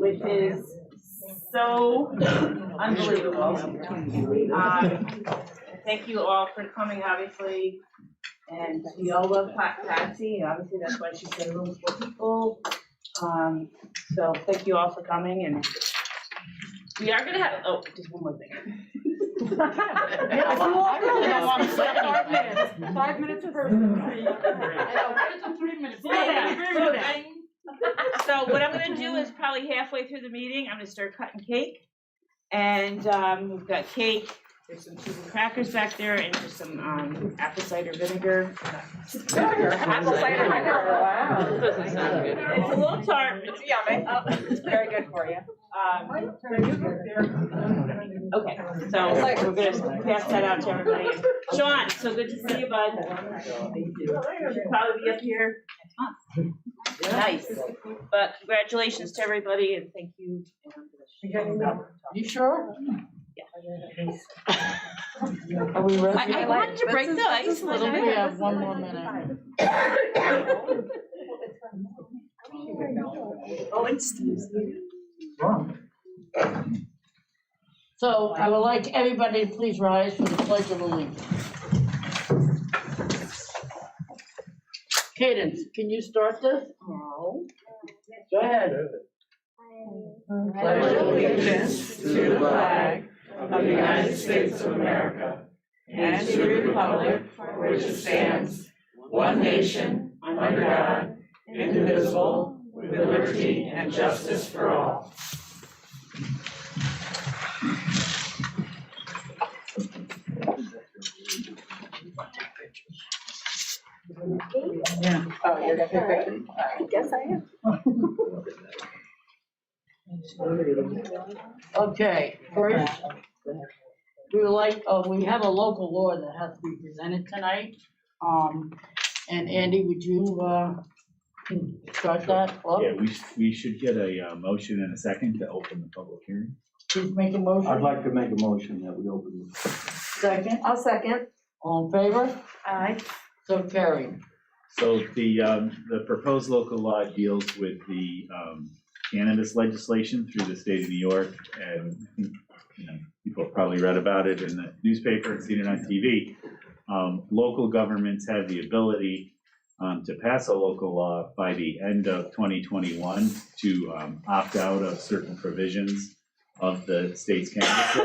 which is so unbelievable. Thank you all for coming, obviously, and we all love Patsy, and obviously that's why she said a room full of people. So thank you all for coming, and we are gonna have, oh, just one more thing. Yeah, well, I really don't want to say 5 minutes. 5 minutes per person. I know, what is a 3 minutes? Slow down. So what I'm gonna do is probably halfway through the meeting, I'm gonna start cutting cake. And we've got cake, there's some cheese and crackers back there, and there's some apple cider vinegar. Apple cider vinegar, wow. Doesn't sound good. It's a little tart. It's yummy. It's very good for you. Okay, so we're gonna pass that out to everybody. Sean, so good to see you, bud. You should probably be up here next month. Nice, but congratulations to everybody and thank you. You sure? Yeah. Are we ready? I wanted to break the ice a little bit. We have 1 more minute. Oh, it's. So I would like everybody to please rise for the Pledge of Allegiance. Cadence, can you start this? No. Go ahead. Pledge allegiance to the flag of the United States of America and to the republic for which it stands, one nation, under God, indivisible, with liberty and justice for all. Yeah. Oh, you're gonna take pictures? I guess I am. Okay, first, we would like, we have a local law that has to be presented tonight. And Andy, would you, start that up? Yeah, we should get a motion and a second to open the public hearing. Please make a motion. I'd like to make a motion that we open this. Second, I'll second. all in favor? Aye. So carried. So the proposed local law deals with the cannabis legislation through the state of New York, and I think, people have probably read about it in the newspaper and seen it on TV. Local governments have the ability to pass a local law by the end of 2021 to opt out of certain provisions of the state's cannabis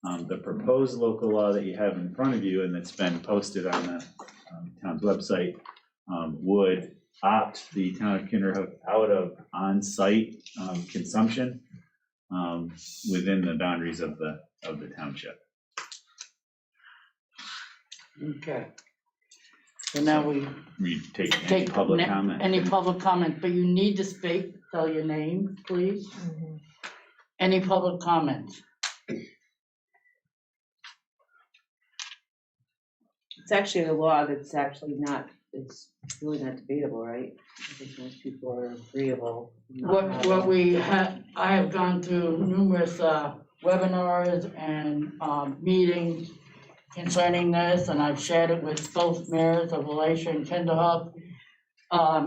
law. The proposed local law that you have in front of you and that's been posted on the town's website would opt the town of Kinderhook out of on-site consumption within the boundaries of the township. Okay. So now we We take any public comment. Any public comment, but you need to speak, tell your name, please. Any public comments? It's actually a law that's actually not, it's really not debatable, right? I think most people are agreeable. What we have, I have gone to numerous webinars and meetings concerning this, and I've shared it with both mayors of Alatia and Kinderhook.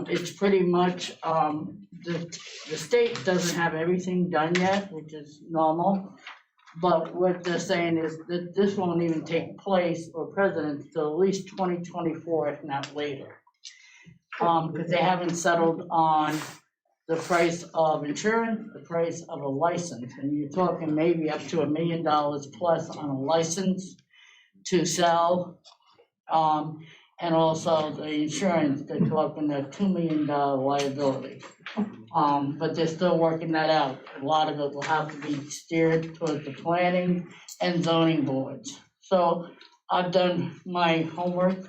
It's pretty much, the state doesn't have everything done yet, which is normal. But what they're saying is that this won't even take place or precedence till at least 2024, if not later. Because they haven't settled on the price of insurance, the price of a license, and you're talking maybe up to $1 million plus on a license to sell. And also the insurance, they're talking a $2 million liability. But they're still working that out. A lot of it will have to be steered towards the planning and zoning boards. So I've done my homework.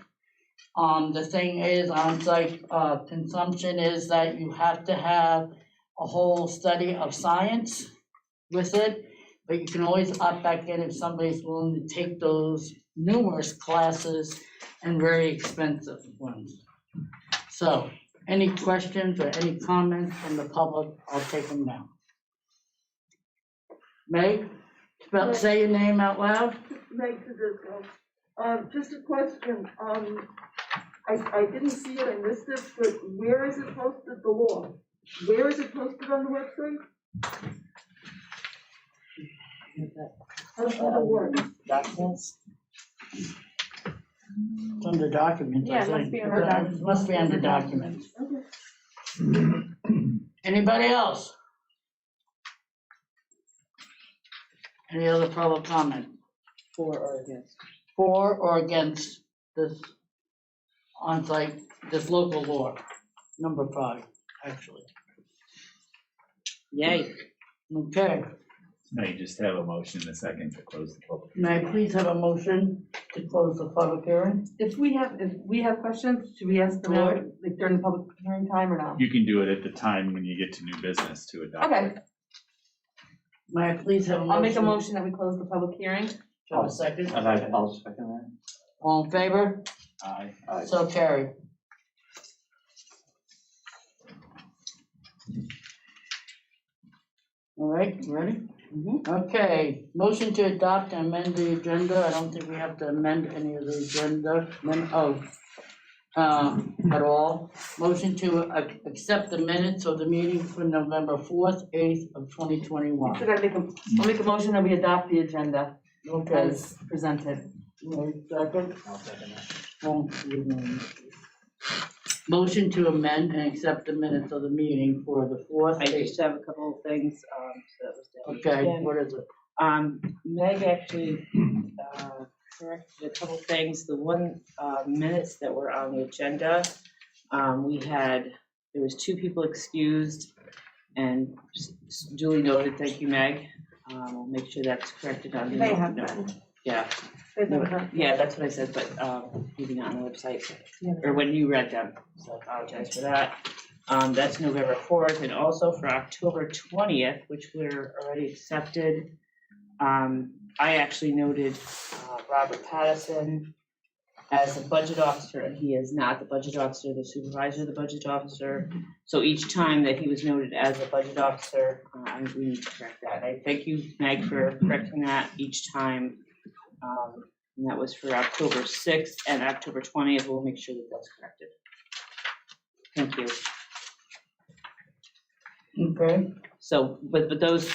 The thing is, on-site consumption is that you have to have a whole study of science with it, but you can always opt back in if somebody's willing to take those numerous classes and very expensive ones. So, any questions or any comments from the public, I'll take them now. Meg, say your name out loud. Meg Tedesco. Just a question. I didn't see it, I missed it, but where is it posted, the law? Where is it posted on the website? Documents? It's under documents, I Yeah, it must think. be under documents. It must be under documents. Anybody else? Any other public comment? For or against? For or against this on-site, this local law? Number 5, actually. Yay. Okay, No, you just have a motion in a second to close the public. may I please have a motion to close the public hearing? If we have questions, should we ask them now, like during the public hearing time or not? You can do it at the time when you get to new business to adopt. Okay, May I please have a motion? I'll make a motion that we close the public hearing. Do you have a second? I'll second that. All in favor? Aye. So carried. All right, you ready? Okay, motion to adopt and amend the agenda. I don't think we have to amend any of the agenda, at all. Motion to accept the minutes of the meeting for November 4th, 8th of 2021. So I'll make a motion that we adopt the agenda Okay. as presented. Wait a second. I'll second that. Motion to amend and accept the minutes of the meeting for the 4th, I 8th. just have a couple of things, so that was done. Okay, what is it? Meg actually, corrected a couple things. The one, minutes that were on the agenda, there was 2 people excused and just duly noted, thank you, Meg. We'll make sure that's corrected on the. They have been. Yeah, They've been corrected. yeah, that's what I said, but, maybe not on the website, or when you read them, so I apologize for that. That's November 4th, and also for October 20th, which we're already accepted. I actually noted, Robert Pattison as a budget officer, and he is not the budget officer, the supervisor of the budget officer. So each time that he was noted as a budget officer, we need to correct that. I thank you, Meg, for correcting that each time. And that was for October 6th and October 20th. We'll make sure that that's corrected. Thank you. Okay, So, but those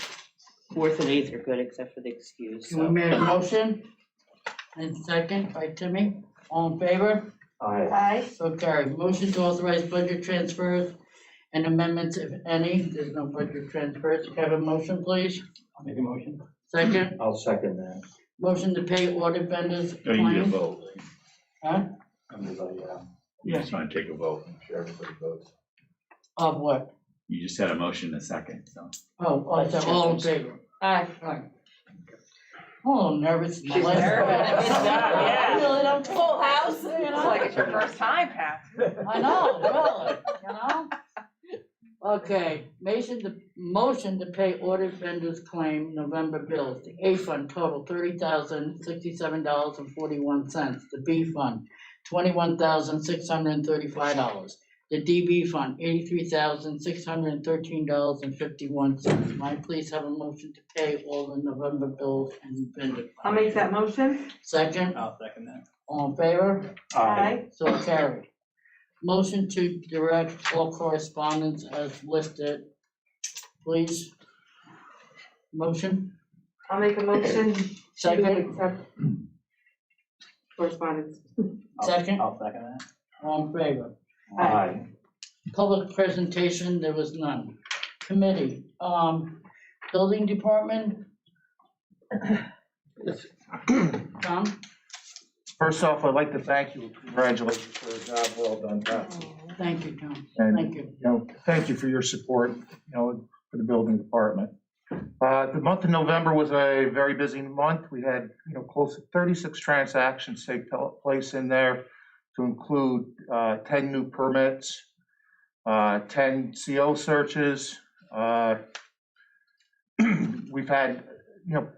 4th and 8th are good, except for the excuse. so we made a motion and second by Timmy. All in favor? Aye. Aye. So carried. Motion to authorize budget transfers and amendments, if any. There's no budget transfers. Can I have a motion, please? I'll make a motion. Second, I'll second that. motion to pay audit vendors No, you need a claims. vote. Huh? Everybody, You just want to take a vote, I'm sure everybody votes. Of what? You just had a motion in a second, so. Oh, so all in favor? Aye. Aye. Oh, nervous. She's nervous. Good job, yeah. Really don't Full house. You It's know? like it's your first time, Pat. I know, really, you know? Okay, motion to pay audit vendors claim November bills. The A fund total $30,067.41. The B fund, $21,635. The DB fund, $83,613.51. Might I please have a motion to pay all the November bills and vendor I'll funds? make that motion. Second, I'll second that. all in favor? Aye. So carried. Motion to direct all correspondence as listed, please. Motion, I'll make a motion to second, accept correspondence. second, I'll second that. all in favor. Aye. Public presentation, there was none. Committee, building department. Tom? First off, I'd like to thank you, congratulations for a job well done, Tom. Thank you, Tom. And, Thank you. thank you for your support, for the building department. The month of November was a very busy month. We had, close to 36 transactions take place in there, to include 10 new permits, 10 CO searches. We've had,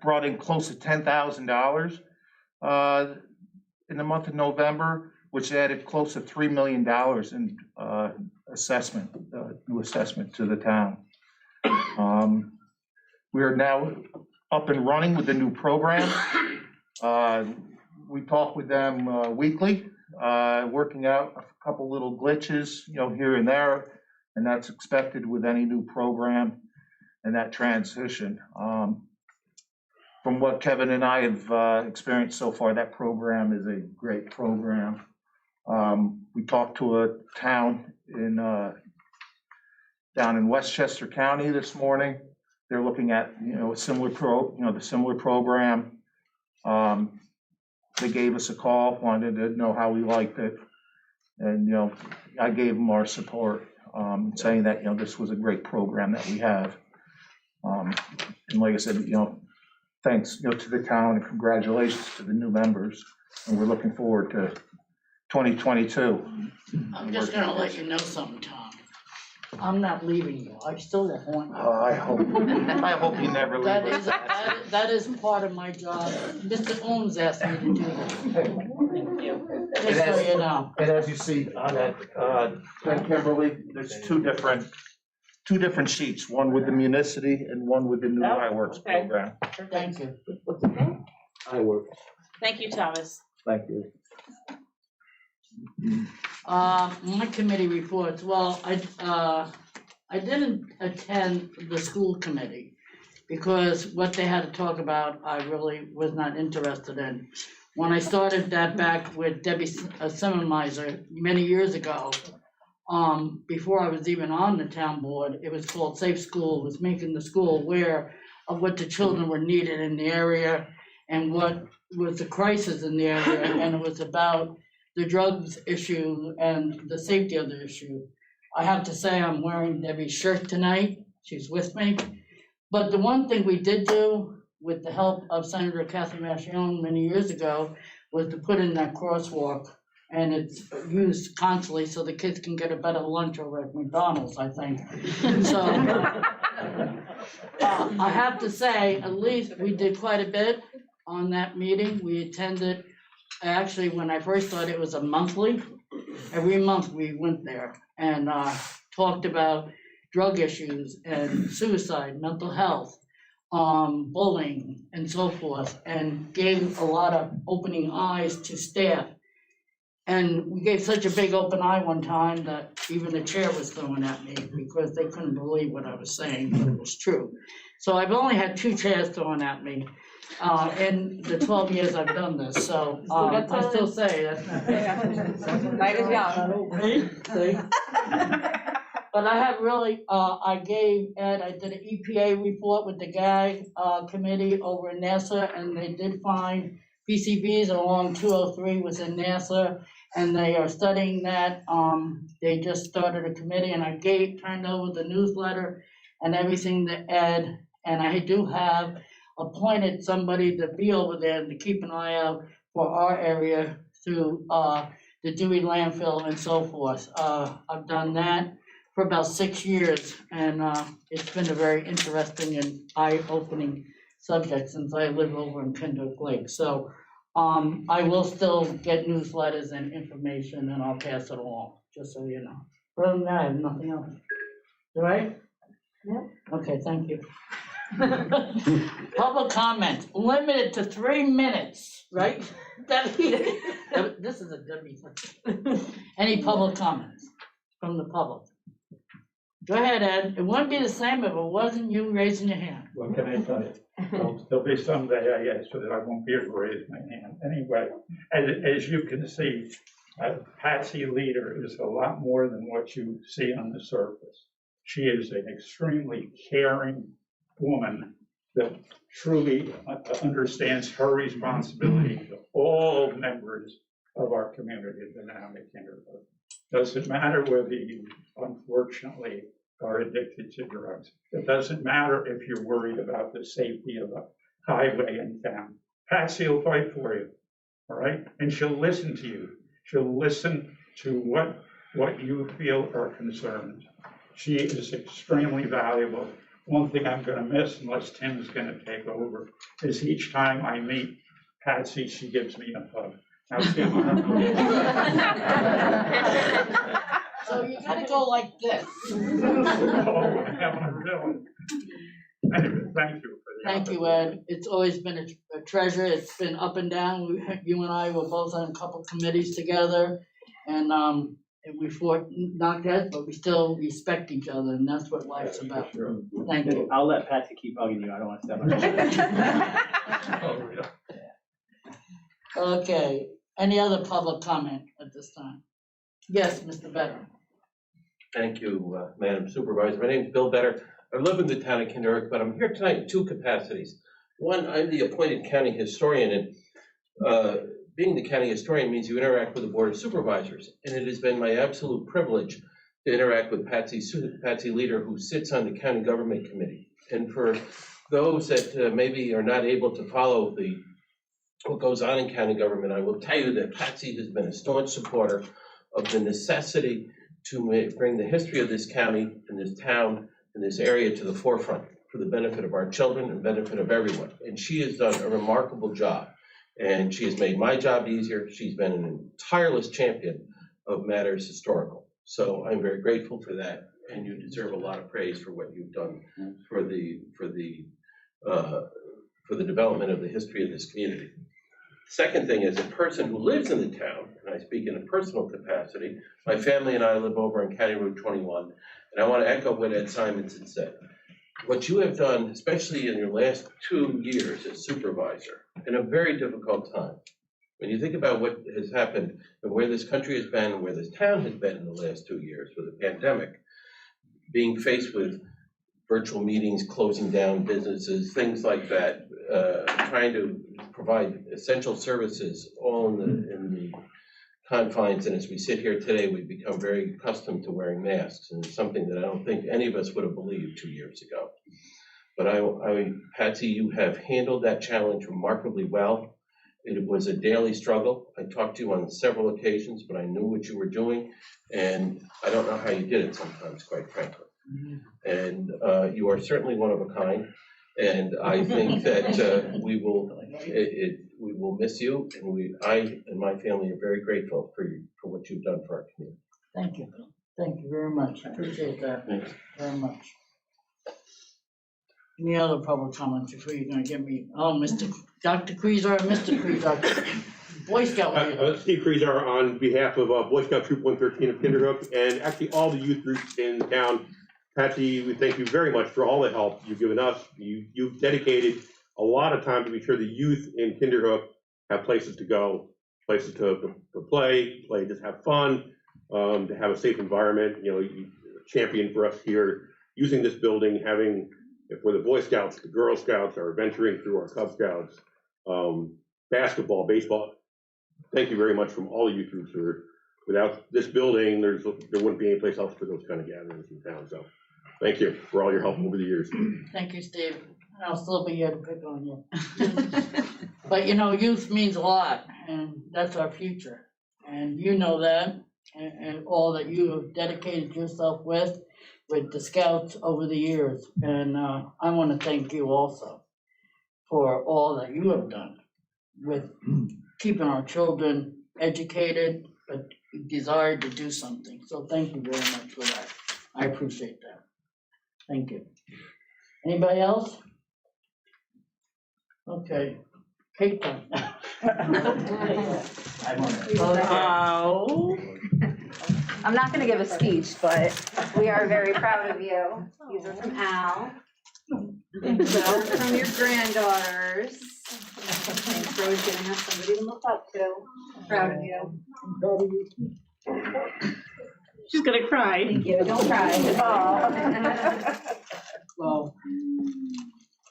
brought in close to $10,000 in the month of November, which added close to $3 million in assessment, new assessment to the town. We are now up and running with the new program. We talk with them weekly, working out a couple little glitches, here and there, and that's expected with any new program. and that transition. From what Kevin and I have experienced so far, that program is a great program. We talked to a town in down in Westchester County this morning. They're looking at, a similar the similar program. They gave us a call, wanted to know how we liked it. And, I gave them our support, saying that, this was a great program that we have. And like I said, thanks, to the town and congratulations to the new members. And we're looking forward to 2022. I'm just gonna let you know something, Tom. I'm not leaving you. I still want you. I hope you never leave us. That is part of my job. Mr. Holmes asked me to do that. Thank you. Just so you know. And as you see on that, Kimberly, there's two different sheets, one with the municity and one with the new Oh, iWorks okay. program. Thank you. I work, Thank you, Thomas. thank you. My committee reports, well, I didn't attend the school committee because what they had to talk about, I really was not interested in. When I started that back with Debbie Simmermeiser many years ago, before I was even on the town board, it was called Safe School, it was making the school aware of what the children were needed in the area and what was the crisis in the area, and it was about the drugs issue and the safety of the issue. I have to say I'm wearing Debbie's shirt tonight, she's with me. But the one thing we did do with the help of Senator Kathy Mascione many years ago was to put in that crosswalk, and it's used constantly so the kids can get a better lunch over at McDonald's, I think. So I have to say, at least we did quite a bit on that meeting. We attended, actually, when I first started, it was a monthly. Every month we went there and talked about drug issues and suicide, mental health, bullying, and so forth, and gave a lot of opening eyes to staff. And we gave such a big open eye one time that even the chair was throwing at me because they couldn't believe what I was saying, but it was true. So I've only had 2 chairs thrown at me in the 12 years I've done this, so I still say that's not. Night is young. See? But I have really, I gave Ed, I did an EPA report with the GAG committee over in NASA, and they did find PCBs along 203 was in NASA, and they are studying that. They just started a committee, and I turned over the newsletter and everything to Ed, and I do have appointed somebody to be over there and to keep an eye out for our area through the Dewey landfill and so forth. I've done that for about 6 years, and it's been a very interesting and eye-opening subject since I live over in Kinderhook Lake. So I will still get newsletters and information, and I'll pass it along, just so you know. Other than that, I have nothing else. All right? Yeah. Okay, thank you. Public comment, limited to 3 minutes, right? Debbie, this is a Debbie thing. Any public comments from the public? Go ahead, Ed. It wouldn't be the same if it wasn't you raising your hand. What can I tell you? There'll be someday, I guess, so that I won't be able to raise my hand. Anyway, as you can see, Patsy Leader is a lot more than what you see on the surface. She is an extremely caring woman that truly understands her responsibility to all members of our community in the town of Kinderhook. Doesn't matter whether you, unfortunately, are addicted to drugs. It doesn't matter if you're worried about the safety of a highway in town. Patsy will fight for you, all right? And she'll listen to you. She'll listen to what you feel are concerns. She is extremely valuable. One thing I'm gonna miss, unless Tim is gonna take over, is each time I meet Patsy, she gives me a hug. Now, Tim, So you gotta go like this. oh, I'm doing. Anyway, thank you for the Thank you, Ed. It's always been a treasure. It's been up and down. You and I were both on a couple committees together. And and we fought, knocked heads, but we still respect each other, and that's what life's about. Thank you. I'll let Patsy keep hugging you, I don't want to step on your toes. Okay, any other public comment at this time? Yes, Mr. Better. Thank you, Madam Supervisor. My name is Bill Better. I live in the town of Kinderhook, but I'm here tonight in two capacities. One, I'm the appointed county historian, and being the county historian means you interact with the Board of Supervisors. And it has been my absolute privilege to interact with Patsy Leader, who sits on the County Government Committee. And for those that maybe are not able to follow what goes on in county government, I will tell you that Patsy has been a staunch supporter of the necessity to bring the history of this county and this town and this area to the forefront for the benefit of our children and benefit of everyone. And she has done a remarkable job. And she has made my job easier. She's been an tireless champion of matters historical. So I'm very grateful for that. And you deserve a lot of praise for what you've done for the development of the history of this community. Second thing, as a person who lives in the town, and I speak in a personal capacity, my family and I live over on County Road 21, and I want to echo what Ed Simonson said. What you have done, especially in your last 2 years as supervisor, in a very difficult time, when you think about what has happened and where this country has been and where this town has been in the last 2 years with the pandemic, being faced with virtual meetings, closing down businesses, things like that, trying to provide essential services all in the confines. And as we sit here today, we've become very accustomed to wearing masks, and it's something that I don't think any of us would have believed 2 years ago. But Patsy, you have handled that challenge remarkably well. It was a daily struggle. I talked to you on several occasions, but I knew what you were doing, and I don't know how you did it sometimes, quite frankly. And you are certainly one of a kind, and I think that we will miss you, and I and my family are very grateful for what you've done for our community. Thank you. Thank you very much. I appreciate that Thanks. very much. Any other public comments before you're gonna give me, Dr. Creaser, Mr. Creaser, Boy Scout leader. Steve Creaser on behalf of Boy Scout Troop 113 of Kinderhook, and actually all the youth groups in town. Patsy, we thank you very much for all the help you've given us. You've dedicated a lot of time to be sure the youth in Kinderhook have places to go, places to play, just have fun, to have a safe environment. You know, you champion for us here, using this building, having, if we're the Boy Scouts, the Girl Scouts are venturing through our Cub Scouts, basketball, baseball. Thank you very much from all the youth groups. Without this building, there wouldn't be any place else for those kind of gatherings in town. So thank you for all your help over the years. Thank you, Steve. I'll still be here to pick on you. But you know, youth means a lot, and that's our future. And you know that, and all that you have dedicated yourself with the Scouts over the years. And I want to thank you also for all that you have done with keeping our children educated, but desired to do something. So thank you very much for that. I appreciate that. Thank you. Anybody else? Okay. Kate. Oh. I'm not gonna give a speech, but we are very proud of you. These are from Al. These are from your granddaughters. Thanks, Rose, giving us somebody to look up to. Proud of you. She's gonna cry. Thank you, don't cry. Well,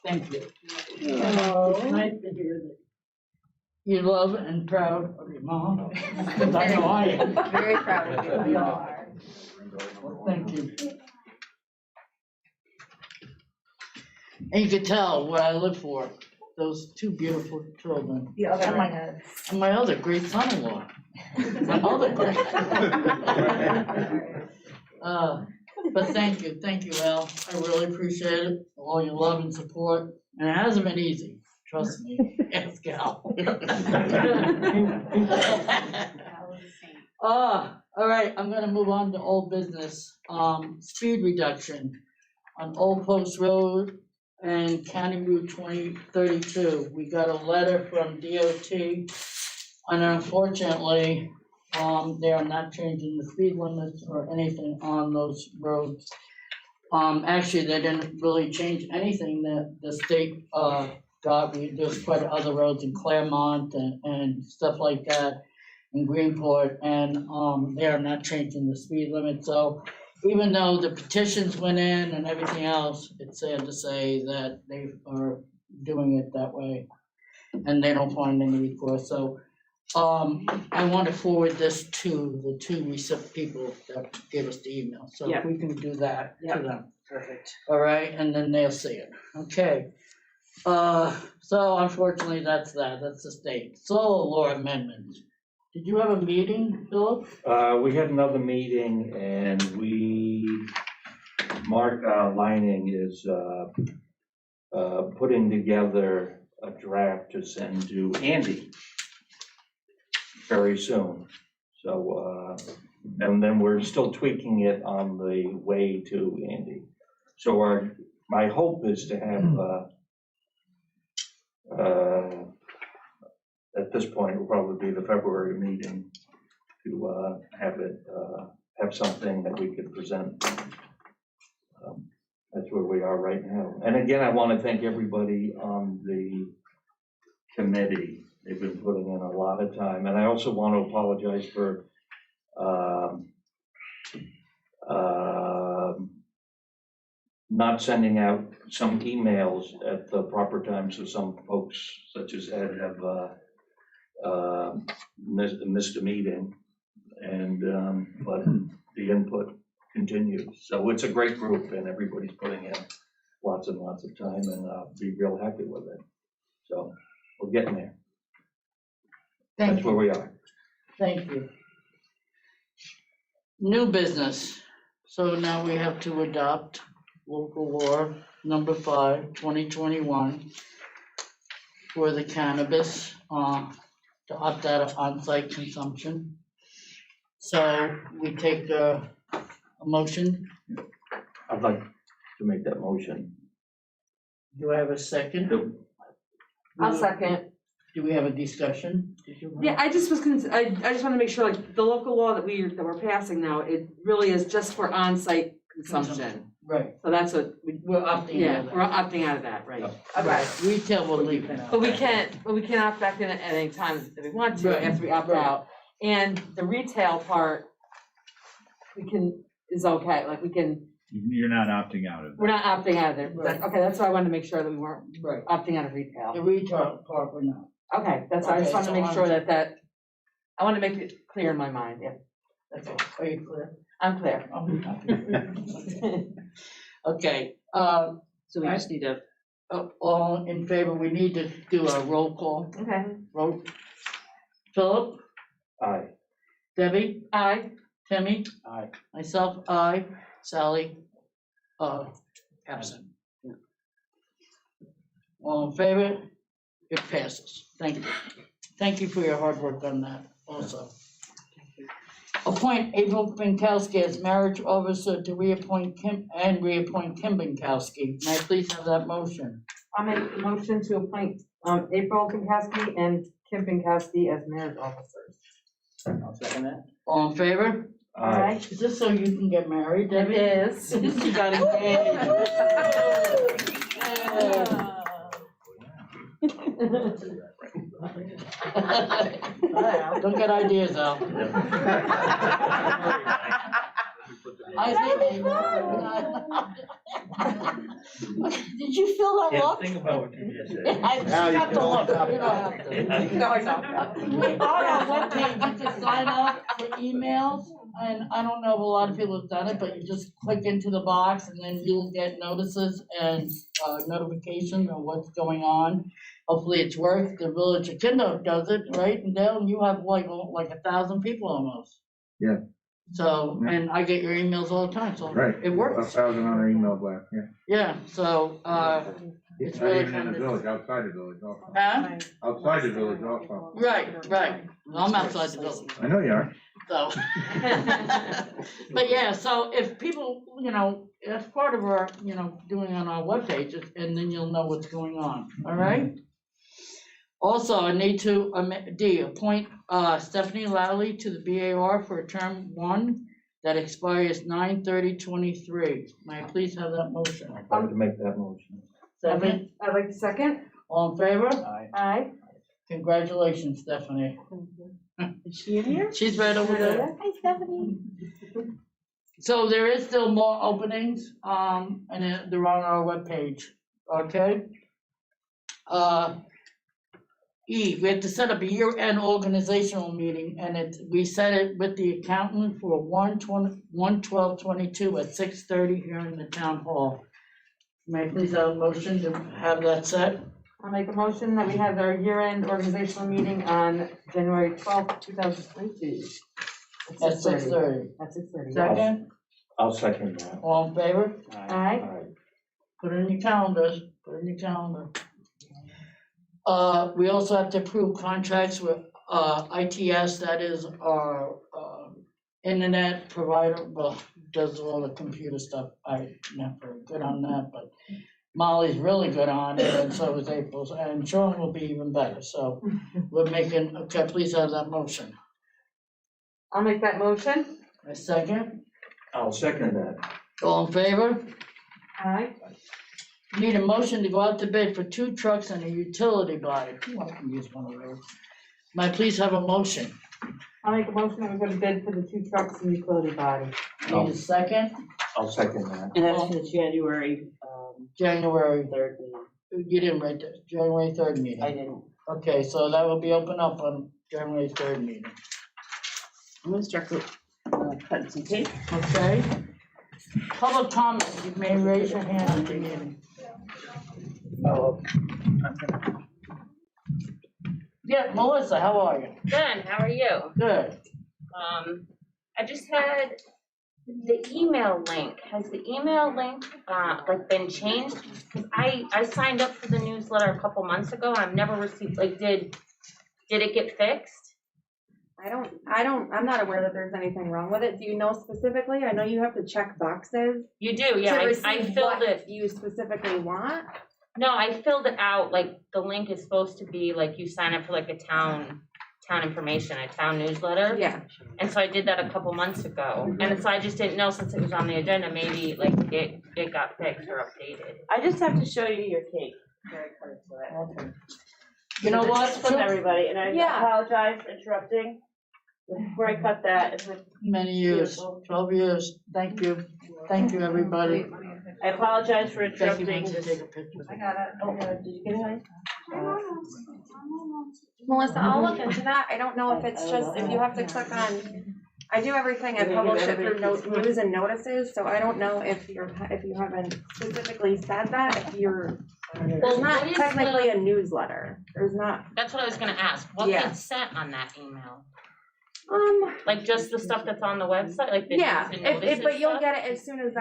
thank you. Oh. It's nice to hear that you love and proud of your mom. Because I know I am. Very proud of you, we all are. Well, thank you. And you can tell what I live for, those two beautiful children. The other one is. And my other great son-in-law. My other great. But thank you, Al. I really appreciate it, all your love and support. And it hasn't been easy, trust me. Ask Al. All right, I'm gonna move on to old business. Speed reduction on Old Post Road and County Route 2032. We got a letter from DOT, and unfortunately, They are not changing the speed limits or anything on those roads. Actually, they didn't really change anything that the state, got. There's quite other roads in Claremont and stuff like that in Greenport, and, they are not changing the speed limit. So even though the petitions went in and everything else, it's sad to say that they are doing it that way. And they don't find any recourse, so, I want to forward this to the two recent people that gave us the email, so if we can do that to them. Perfect. All right, and then they'll see it, okay. So unfortunately, that's the state. Solar law amendment. Did you have a meeting, Philip? We had another meeting and Mark Lining is putting together a draft to send to Andy very soon. So, and then we're still tweaking it on the way to Andy. So my hope is to have, at this point, it will probably be the February meeting to have something that we could present. That's where we are right now. And again, I want to thank everybody on the committee. They've been putting in a lot of time. And I also want to apologize for not sending out some emails at the proper time, so some folks, such as Ed, have missed a meeting, and but the input continues. So it's a great group, and everybody's putting in lots and lots of time, and be real happy with it. So we're getting there. That's where we are. Thank you. New business. So now we have to adopt local law number 5, 2021 for the cannabis, to opt out of on-site consumption. So we take a motion. I'd like to make that motion. Do I have a second? I'll second. Do we have a discussion? Yeah, I just was I just want to make sure, like, the local law that we're passing now, it really is just for on-site consumption. Right, So that's what, we're opting out of that. we're opting out of that, right? Okay. Right, retail will leave it. But we can't opt back in at any time that we want to, Right, after we opt right. out. And the retail part, is okay, like we can, You're not opting out of we're that. not opting out of it. Right. Okay, that's why I wanted to make sure that we weren't Right, opting out of the retail. retail part we're not. Okay, that's why I just Okay, wanted to so make sure that, I want to make it clear in my mind, yeah. That's all. Are you clear? I'm clear. Okay, So we just need to, all in favor, we need to do a roll call. Okay. Vote. Philip? Aye. Debbie? Aye. Timmy? Aye. Myself, aye. Sally? Absent. All in favor? It passes. Thank you. Thank you for your hard work on that also. Appoint April Binkowski as marriage officer to reappoint Kim Binkowski. May I please have that motion? I'll make a motion to appoint April Pinkowski and Kim Pinkowski as marriage officers. I'll second that. All in favor? Aye. Is this so you can get married, It Debbie? is. She got engaged. Don't get ideas out. I think. Did you feel that Yeah, look? think about what you just said. I Now you got the can look. all You don't have to. No, I don't. We are on our webpage, you can sign up for emails, and I don't know if a lot of people have done it, but you just click into the box and then you'll get notices and notifications of what's going on. Hopefully it's worth, the village of Kinderhook does it, right? And then you have like 1,000 people almost. Yeah. So, and I get your emails all the time, so Right. it works. 1,000 on our email blast, yeah. Yeah, so, it's Not really even in fun the to. village, outside the village also. Huh? Outside the village also. Right. Well, I'm outside the village, I know you are. so. But yeah, so if people, that's part of our, doing on our webpage, and then you'll know what's going on, all right? Also, I need to, appoint Stephanie Lally to the BAR for term 1 that expires 9/30/23. May I please have that motion? I'd like to make that motion. Second, I'd like a second. all in favor? Aye. Congratulations, Stephanie. Is she in here? She's right over there. Hi, Stephanie. So there is still more openings, and they're on our webpage, okay? E, we have to set up a year-end organizational meeting, and we set it with the accountant for 1/12/22 at 6:30 here in the town hall. May I please have a motion to have that set? I'll make a motion that we have our year-end organizational meeting on January 12th, 2022. At 6:30. At 6:30. Second, I'll second that. all in favor? Aye. All right. Put it in your calendars, put it in your calendar. We also have to approve contracts with, ITS, that is our, internet provider, well, does all the computer stuff. I'm not very good on that, but Molly's really good on it, and so is April's, and Sean will be even better, so we're making, okay, please have that motion. I'll make that motion. A second, I'll second that. all in favor? Aye. Need a motion to go out to bid for 2 trucks and a utility body. Who wants to use one of those? May I please have a motion? I'll make a motion that we go to bid for the 2 trucks and utility body. Need a second? I'll second that. And that's for the January, January, 3rd meeting. you didn't write that, January 3rd meeting. I didn't. Okay, so that will be open up on January 3rd meeting, I'm gonna start cutting some tape. okay? Public comment, you may raise your hand at the meeting. Yeah, Melissa, how are you? Good, how are you? Good. I just had the email link. Has the email link, like been changed? Cause I signed up for the newsletter a couple months ago and I've never received, like, did it get fixed? I'm not aware that there's anything wrong with it. Do you know specifically? I know you have to check boxes. You do, yeah, To I receive filled what it. you specifically want. No, I filled it out, like, the link is supposed to be, like, you sign up for like a town information, a town newsletter. Yeah. And so I did that a couple months ago, and so I just didn't know, since it was on the agenda, maybe like it got fixed or updated. I just have to show you your cake. Very close to it. Okay. You know what? From everybody, and I Yeah. apologize for interrupting. Where I cut that, it's like, Many years, 12 years. Thank you. Thank you, everybody. I apologize for Jackie, interrupting. wants to take a picture. Oh, did you get it, honey? Melissa, I'll look into that. I don't know if it's just, if you have to click on, I do everything, I publish it through news and notices, so I don't know if you haven't specifically said that, if you're, there's Well, not what is technically a newsletter. There's not, That's what I was gonna ask, what Yeah. gets sent on that email? like, Like just the stuff that's on the website, like the yeah, news and notices but you'll stuff? get it as soon as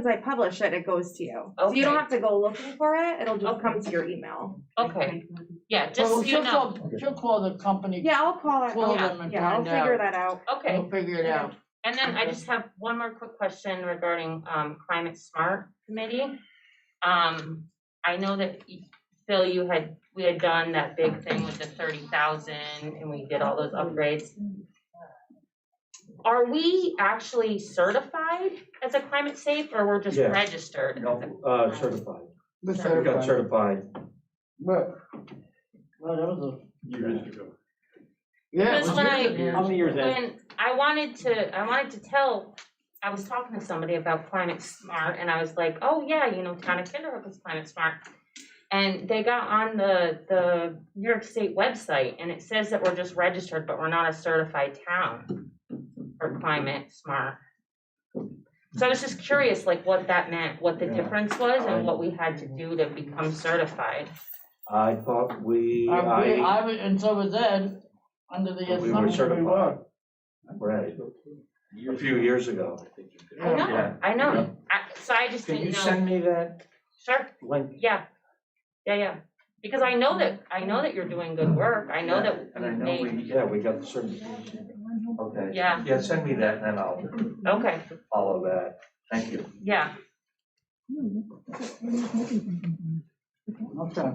I publish it, it goes to you. So you don't Okay. have to go looking for it, it'll just come to your email. Okay, yeah, Well, just so you know, she'll call the company. Yeah, I'll call it, Call them and yeah, I'll find figure out. that out. okay. We'll figure it out. And then I just have one more quick question regarding Climate Smart Committee. I know that Phil, we had done that big thing with the 30,000 and we did all those upgrades. Are we actually certified as a climate safe, or we're just Yes. registered? No, certified. We're We got certified. certified. Well, that was Years ago. yeah. it Because was when years ago. How many years in? When I wanted to tell, I was talking to somebody about Climate Smart, and I was like, oh yeah, town of Kinderhook is Climate Smart. And they got on the New York State website, and it says that we're just registered, but we're not a certified town for Climate Smart. So I was just curious, like, what that meant, what the difference was, and what we had to do to become certified. I thought And so was Ed, under the We were assumption we certified. were. right, a few years ago. Yeah. I know. So I just Can didn't you know. send me that Sure. link? Yeah. Because I know that you're doing good work. I know that And I know we got the certification. Okay. Yeah. Yeah, send me that and then I'll Okay, follow that. Thank you. yeah. Okay.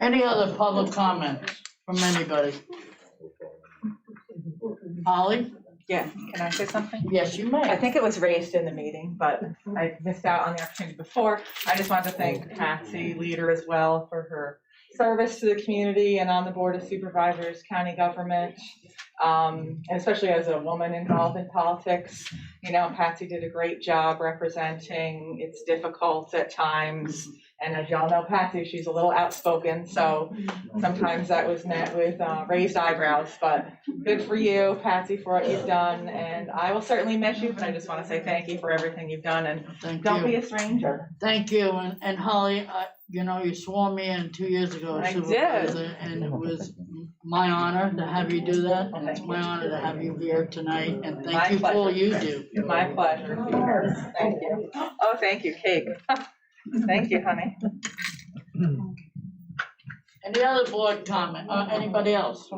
Any other public comments from anybody? Holly? Yeah, can I say something? Yes, you I may. think it was raised in the meeting, but I missed out on the opportunity before. I just wanted to thank Patsy Leader as well for her service to the community and on the Board of Supervisors, county government, and especially as a woman involved in politics. You know, Patsy did a great job representing. It's difficult at times. And as y'all know, Patsy, she's a little outspoken, so sometimes that was met with raised eyebrows, but good for you, Patsy, for what you've done, and I will certainly miss you, but I just want to say thank you for everything you've done, and Thank don't be you. a stranger. Thank you, and Holly, you know, you swore me in 2 years ago as I did. supervisor, and it was my honor to have you do that, and it's my honor to have you here tonight, and My thank you for all you pleasure. do. My pleasure. Thank you. Oh, thank you, cake. Thank you, honey. Any other board comment, anybody else?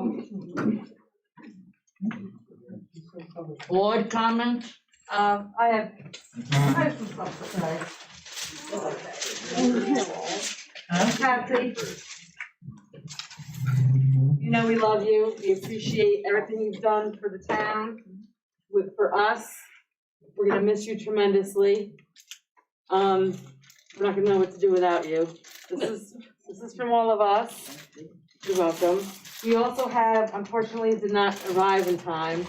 Board comments? I have some stuff to say. Patsy, you know we love you. We appreciate everything you've done for the town, for us. We're gonna miss you tremendously. We're not gonna know what to do without you. This is from all of us. You're welcome. We also have, unfortunately, it did not arrive in time,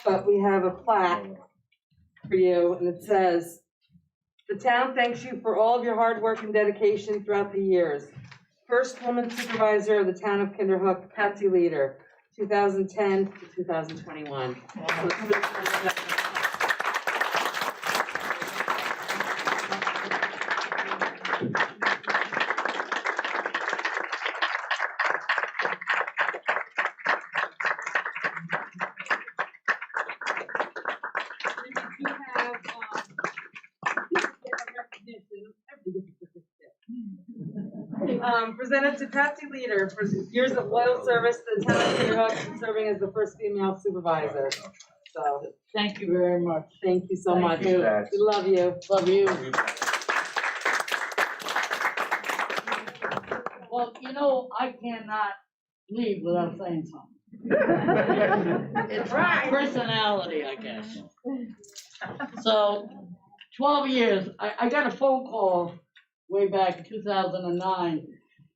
but we have a plaque for you, and it says, "The town thanks you for all of your hard work and dedication throughout the years. First woman supervisor of the town of Kinderhook, Patsy Leader, 2010 to 2021. Presented to Patsy Leader for years of loyal service to the town of Kinderhook and serving as the first female supervisor. So, Thank you very much. thank you so much. you, We love you. Love you. Well, you know, I cannot leave without saying something. It's my personality, I guess. So, 12 years, I got a phone call way back in 2009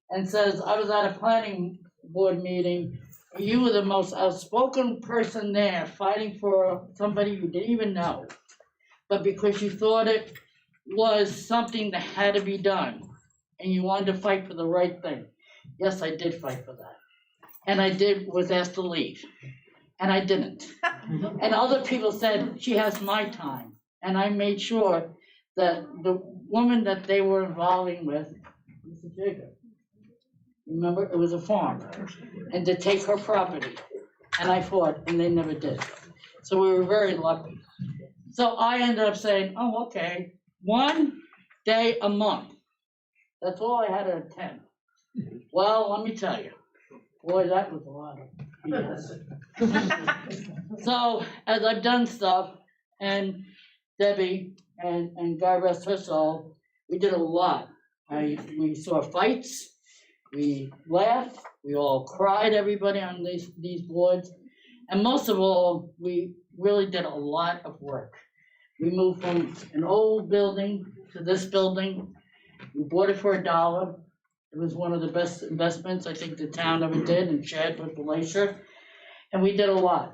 and says, I was at a planning board meeting. You were the most outspoken person there fighting for somebody you didn't even know. But because you thought it was something that had to be done and you wanted to fight for the right thing. Yes, I did fight for that. And I was asked to leave. And I didn't. And other people said, she has my time. And I made sure that the woman that they were involving with, Mr. Jacob, remember, it was a farm, and to take her property. And I fought, and they never did. So we were very lucky. So I ended up saying, oh, okay, 1 day a month. That's all I had to attend. Well, let me tell you, boy, that was a lot of BS. So as I've done stuff, and Debbie and God rest her soul, we did a lot. We saw fights, we laughed, we all cried, everybody on these boards. And most of all, we really did a lot of work. We moved from an old building to this building. We bought it for $1. It was one of the best investments I think the town ever did, and shared with Glacier. And we did a lot.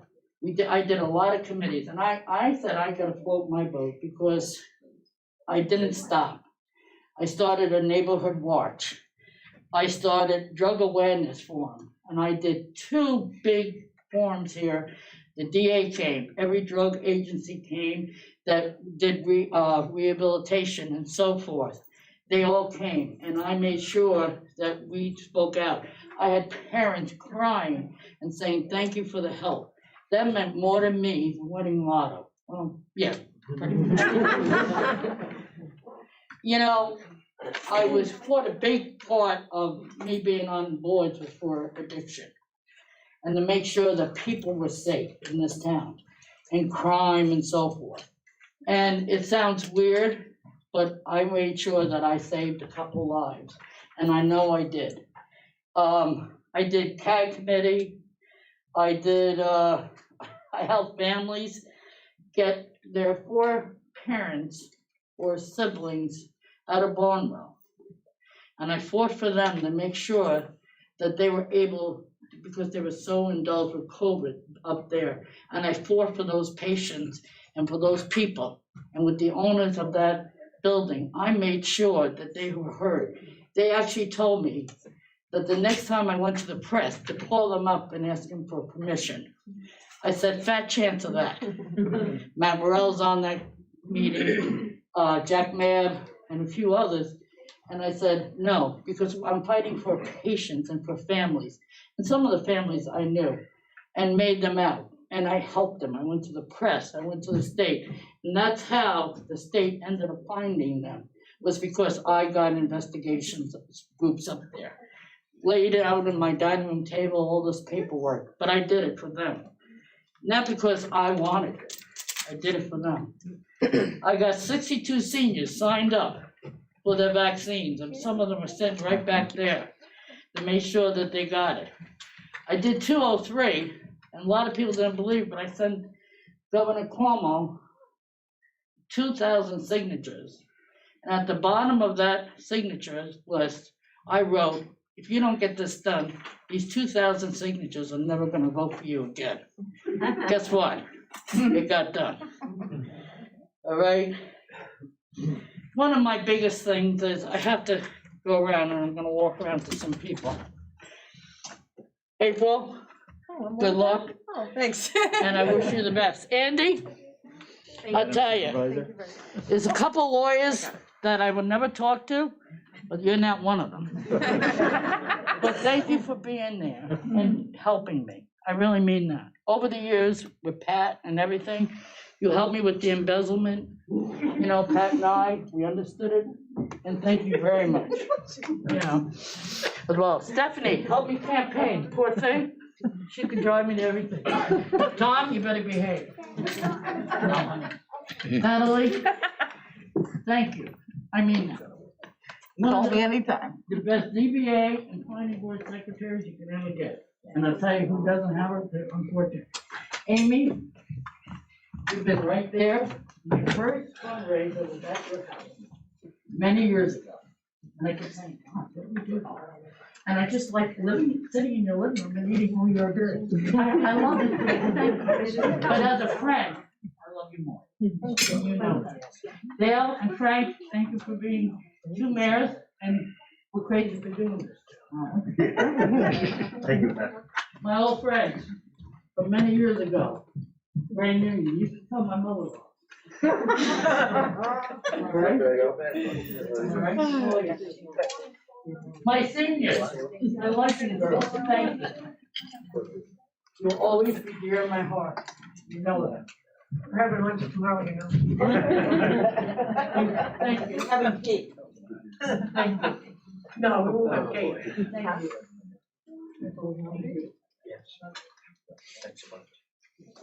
I did a lot of committees, and I said I gotta float my boat because I didn't stop. I started a neighborhood watch. I started drug awareness forum, and I did 2 big forums here. The DA came, every drug agency came that did rehabilitation and so forth. They all came, and I made sure that we spoke out. I had parents crying and saying, thank you for the help. That meant more to me than winning lotto. Yeah, pretty much. You know, for the big part of me being on boards was for addiction. And to make sure that people were safe in this town, and crime and so forth. And it sounds weird, but I made sure that I saved a couple lives, and I know I did. I did CAG committee, I did, I helped families get their 4 parents or siblings out of Barnwell. And I fought for them to make sure that they were able, because they were so indulged with COVID up there. And I fought for those patients and for those people. And with the owners of that building, I made sure that they were heard. They actually told me that the next time I went to the press, to call them up and ask them for permission. I said, fat chance of that. Matt Morell's on that meeting, Jack Mabb, and a few others. And I said, no, because I'm fighting for patients and for families. And some of the families I knew and made them out. And I helped them. I went to the press, I went to the state. And that's how the state ended up finding them, was because I got investigations groups up there. Laid out on my dining room table, all this paperwork, but I did it for them. Not because I wanted it, I did it for them. I got 62 seniors signed up for their vaccines, and some of them are sent right back there to make sure that they got it. I did 203, and a lot of people didn't believe, but I sent Governor Cuomo 2,000 signatures. And at the bottom of that signatures list, I wrote, if you don't get this done, these 2,000 signatures are never gonna vote for you again. Guess what? It got done. All right? One of my biggest things is I have to go around, and I'm gonna walk around to some people. April, good luck, Oh, thanks. and I wish you the best. Andy, I'll tell you, there's a couple lawyers that I would never talk to, but you're not one of them. But thank you for being there and helping me. I really mean that. Over the years with Pat and everything, you helped me with the embezzlement. You know, Pat and I, we understood it. And thank you very much. You know, as well. Stephanie, help me campaign. Poor thing. She could drive me to everything. Tom, you better behave. No. Natalie, thank you. I mean that. Call me anytime. The best DBA and planning board secretaries you can ever get. And I'll tell you who doesn't have it, they're unfortunate. Amy, you've been right there. My first fundraiser was at your house many years ago. And I kept saying, God, what do we do? And I just like sitting in your living room and eating all your dirt. I love it. But as a friend, I love you more. And you know that. Dale and Frank, thank you for being 2 mayors, and we're crazy for doing this. Thank you, Pat. My old friends from many years ago, brand new, you used to tell my mother. All right? All right? Oh, yeah. My seniors, my Luncheon girls, thank you. You'll always be dear in my heart. You know that. We're having lunch tomorrow, you know. Thank you. Having cake. Thank you. No, we won't have cake. Thank you.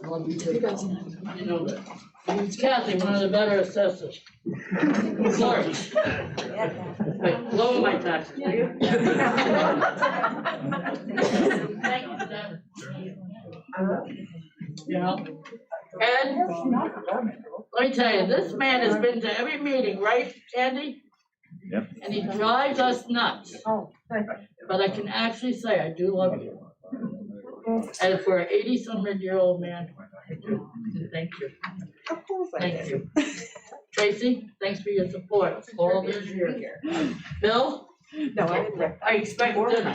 I love you too. You know that. It's Kathy, one of the better assessors. Sorry. Wait, lower my taxes, will you? Thank you, Deb. You know, and let me tell you, this man has been to every meeting, right, Andy? Yep. And he drives us nuts. Oh, thank you. But I can actually say I do love you. And for an 80-some-year-old man, I do. Thank you. Of course I Thank did. you. Tracy, thanks for your support all these years. Bill, No, I didn't. I expect dinner.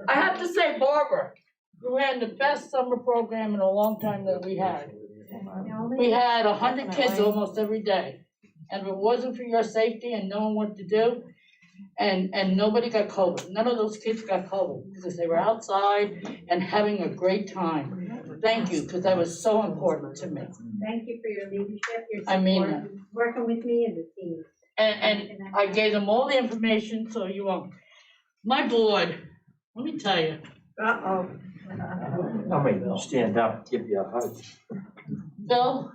I have to say, Barbara, you ran the best summer program in a long time that we had. We had 100 kids almost every day. And if it wasn't for your safety and knowing what to do, and nobody got COVID. None of those kids got COVID because they were outside and having a great time. Thank you, because that was so important to me. Thank you for your leadership, your I mean support, that. working with me and the team. And I gave them all the information, so you won't. My board, let me tell you, Uh-oh. I'm ready to stand up, give you a hug. Phil?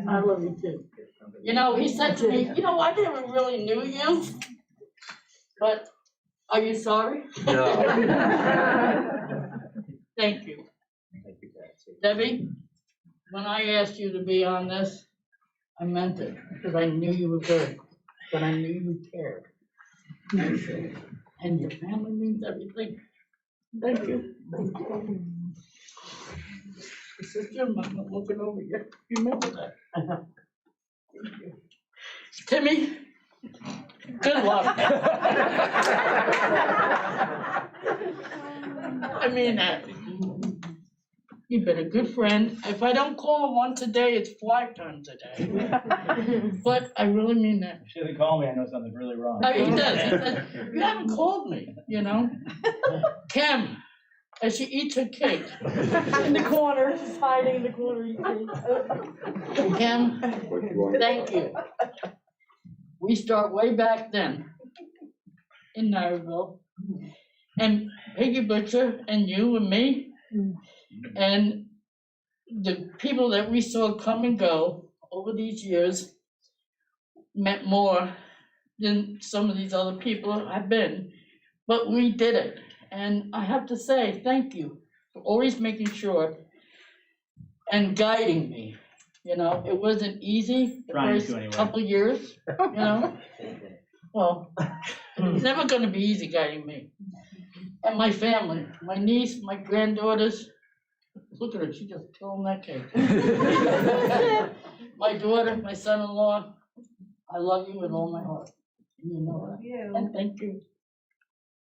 I love you too. You know, he said to me, you know, I never really knew you, but are you sorry? Thank you. Debbie, when I asked you to be on this, I meant it, because I knew you were good, but I knew you cared. And your family means everything. Thank you. Sister, I'm not looking over you. Remember that. Timmy, good luck. I mean that. You've been a good friend. If I don't call him once a day, it's fly time today. But I really mean that. She didn't call me, I know something's really wrong. I mean, he does. He said, you haven't called me, you know? Kim, as she eats her cake. In the corner, just hiding in the corner. Kim, thank you. We start way back then in Nairville. And Peggy Butcher and you and me and the people that we saw come and go over these years meant more than some of these other people have been. But we did it. And I have to say, thank you for always making sure and guiding me. You know, it wasn't easy the Trying to first anyway. couple years, you know? Well, it's never gonna be easy guiding me. And my family, my niece, my granddaughters, look at her, she just killing that cake. My daughter, my son-in-law, I love you with all my heart. And you know that. And thank you.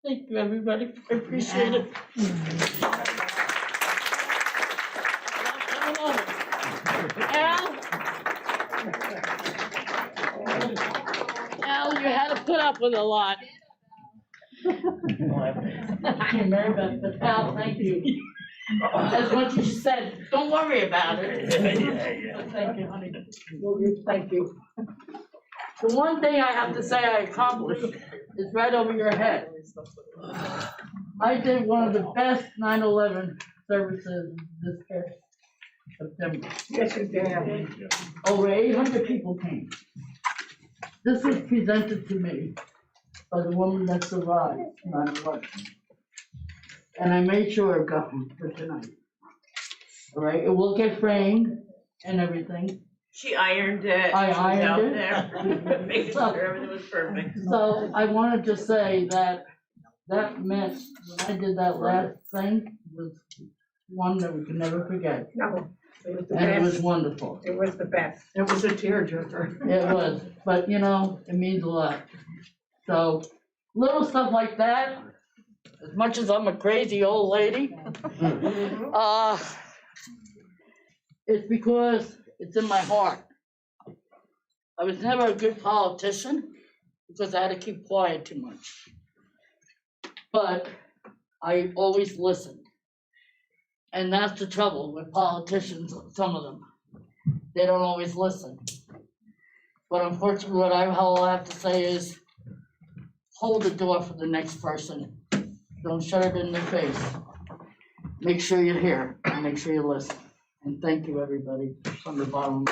Thank you, everybody. I appreciate it. Al, you had to put up with a lot. Mary Beth, but Al, thank you. That's what you said. Don't worry about it. Thank you, honey. Thank you. The one thing I have to say I accomplished is right over your head. I did one of the best 9/11 services this past September. Yes, you did. Over 800 people came. This was presented to me by the woman that survived 9/11. And I made sure it got them for tonight. All right, it will get framed and everything. She ironed it. I She was ironed out it. there, making sure everything was perfect. So I wanted to say that meant, when I did that last thing, was one that we can never forget. No, it was the And it was best. wonderful. It was the best. It was a tearjerker. It was, but you know, it means a lot. So, little stuff like that, as much as I'm a crazy old lady, it's because it's in my heart. I was never a good politician because I had to keep quiet too much. But I always listened. And that's the trouble with politicians, some of them. They don't always listen. But unfortunately, what I'll have to say is, hold the door for the next person. Don't shut it in their face. Make sure you're here and make sure you listen. And thank you, everybody, from the bottom.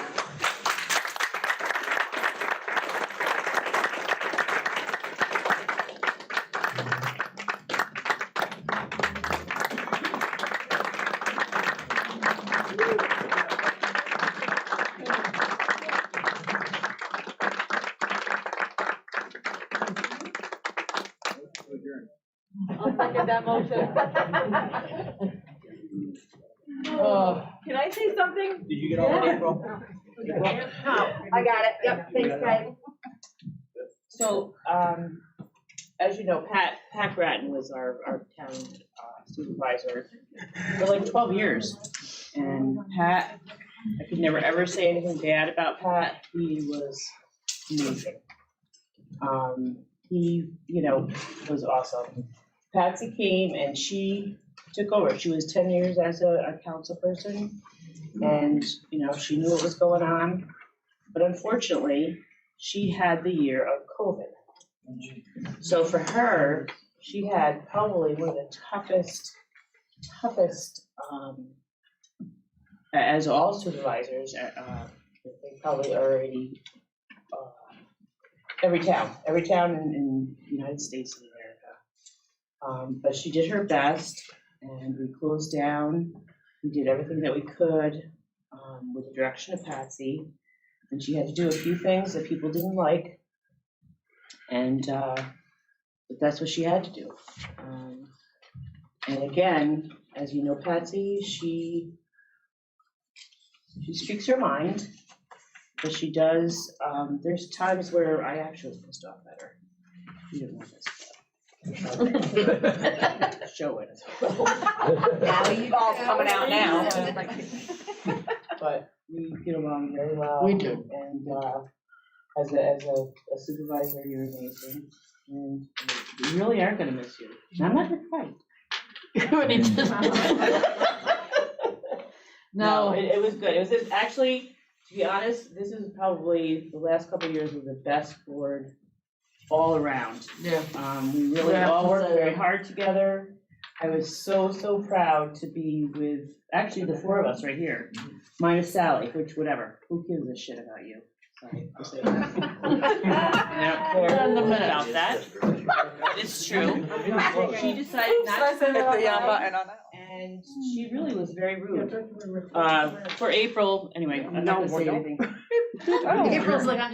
I'll second that motion. Can I say something? Did you get all that, April? I got it, yep, thanks, guys. So, as you know, Pat Grattan was our town supervisor for like 12 years. And Pat, I could never ever say anything bad about Pat. He was amazing. He, was awesome. Patsy came and she took over. She was 10 years as a council person. And, she knew what was going on. But unfortunately, she had the year of COVID. So for her, she had probably one of the toughest, as all supervisors, they probably already, every town in the United States of America. But she did her best, and we closed down, we did everything that we could, with the direction of Patsy. And she had to do a few things that people didn't like, and, but that's what she had to do. And again, as you know, Patsy, she speaks her mind, but she does, there's times where I actually was pissed off at her. She didn't want this. Show it. Now you All's coming out now. But we get along very well. We do. And, as a supervisor, you're amazing, and we really are gonna miss you. And I'm not gonna fight. No, it was good. It was just, actually, to be honest, this is probably, the last couple of years was the best board all around. Yeah. We really Yeah, all worked so- very hard together. I was so proud to be with, actually, the four of us right here, minus Sally, which, whatever, who gives a shit about you? Sorry, I'll say that. I don't care about that. It's true. She decided not to. Hit the button on that. And she really was very rude. For April, anyway, I'm not gonna say anything. April's like,